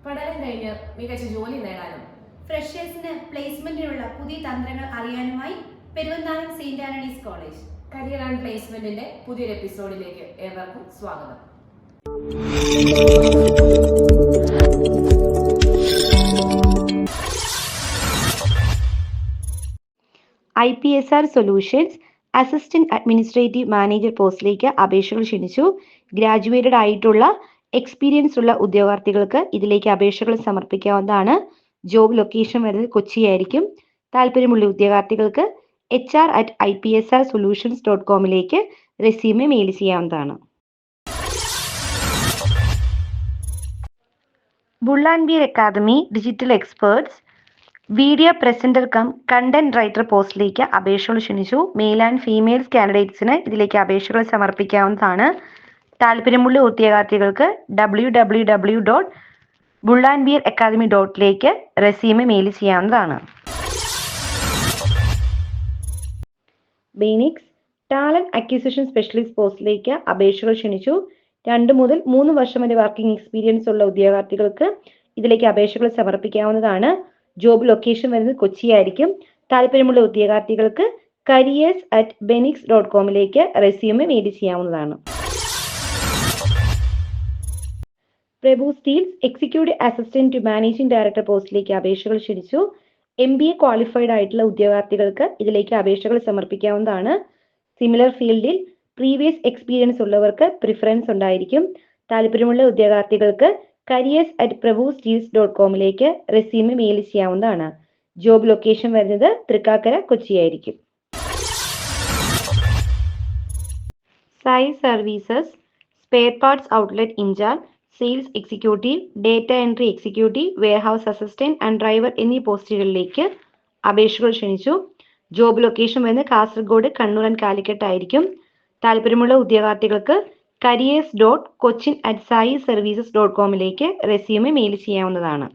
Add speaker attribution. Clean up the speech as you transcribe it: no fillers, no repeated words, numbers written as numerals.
Speaker 1: പഠനം കഴിഞ്ഞ് മികച്ച ജോലി നേടാനും
Speaker 2: ഫ്രഷേഴ്സിന് പ്ലേസ്മെന്റിനുള്ള പുതിയ തന്ത്രങ്ങൾ അറിയാനുമായി Peruvanthanam saint Antony's college
Speaker 1: career and പ്ലേസ്മെന്റിന്റെ പുതിയൊരു എപ്പിസോഡിലേക്ക് ഏവർക്കും സ്വാഗതം.
Speaker 3: IPSR solutions assistant administrative manager പോസ്റ്റിലേക്ക് അപേക്ഷകൾ ക്ഷണിച്ചു. ഗ്രാജുവേറ്റഡ് ആയിട്ടുള്ള എക്സ്പീരിയൻസ് ഉള്ള ഉദ്യോഗാർത്ഥികൾക്ക് ഇതിലേക്ക് അപേക്ഷകൾ സമർപ്പിക്കാവുന്നതാണ്. ജോബ് ലൊക്കേഷൻ വരുന്നത് കൊച്ചിയായിരിക്കും. താല്പര്യമുള്ള ഉദ്യോഗാർത്ഥികൾക്ക് HR@ipsrsolutions.com റെസ്യൂമെ മെയിൽ ചെയ്യാവുന്നതാണ്. ബുള്ളാൻബിയർ academy digital experts video presenter cum content writer പോസ്റ്റിലേക്ക് അപേക്ഷകൾ ക്ഷണിച്ചു. മെയിൽ ആൻഡ് ഫീമെയിൽസ് കാൻഡിഡേറ്റ്സിന് ഇതിലേക്ക് അപേക്ഷകൾ സമർപ്പിക്കാവുന്നതാണ്. താല്പര്യമുള്ള ഉദ്യോഗാർത്ഥികൾക്ക് www.bullanbeeracademy.com റെസ്യൂമെ മെയിൽ ചെയ്യാവുന്നതാണ്. ബെയ്നിക്സ് ടാലന്റ് അക്വിസിഷൻ സ്പെഷ്യലിസ്റ്റ് പോസ്റ്റിലേക്ക് അപേക്ഷകൾ ക്ഷണിച്ചു. 2 മുതൽ 3 വർഷം വരെ വർക്കിംഗ് എക്സ്പീരിയൻസ് ഉള്ള ഉദ്യോഗാർത്ഥികൾക്ക് ഇതിലേക്ക് അപേക്ഷകൾ സമർപ്പിക്കാവുന്നതാണ്. ജോബ് ലൊക്കേഷൻ വരുന്നത് കൊച്ചിയായിരിക്കും. താല്പര്യമുള്ള ഉദ്യോഗാർത്ഥികൾക്ക് careers@benix.com റെസ്യൂമെ മെയിൽ ചെയ്യാവുന്നതാണ്. Prabhu steels executive assistant to managing director പോസ്റ്റിലേക്ക് അപേക്ഷകൾ ക്ഷണിച്ചു. MBA ക്വാളിഫൈഡ് ആയിട്ടുള്ള ഉദ്യോഗാർത്ഥികൾക്ക് ഇതിലേക്ക് അപേക്ഷകൾ സമർപ്പിക്കാവുന്നതാണ്. സിമിലർ ഫീൽഡിൽ പ്രീവിയസ് എക്സ്പീരിയൻസ് ഉള്ളവർക്ക് പ്രിഫറൻസ് ഉണ്ടായിരിക്കും. താല്പര്യമുള്ള ഉദ്യോഗാർത്ഥികൾക്ക് careers@prabhusteels.com റെസ്യൂമെ മെയിൽ ചെയ്യാവുന്നതാണ്. ജോബ് ലൊക്കേഷൻ വരുന്നത് തൃക്കാക്കര കൊച്ചിയായിരിക്കും. Sai services spare parts outlet incharge, sales executive, data entry executive, warehouse assistant and driver എന്നീ പോസ്റ്റുകളിലേക്ക് അപേക്ഷകൾ ക്ഷണിച്ചു. ജോബ് ലൊക്കേഷൻ വരുന്നത് കാസർഗോഡ്, കണ്ണൂർ ആൻഡ് കാലിക്കറ്റ് ആയിരിക്കും. താല്പര്യമുള്ള ഉദ്യോഗാർത്ഥികൾക്ക് careers.cochin@saiservices.com റെസ്യൂമെ മെയിൽ ചെയ്യാവുന്നതാണ്.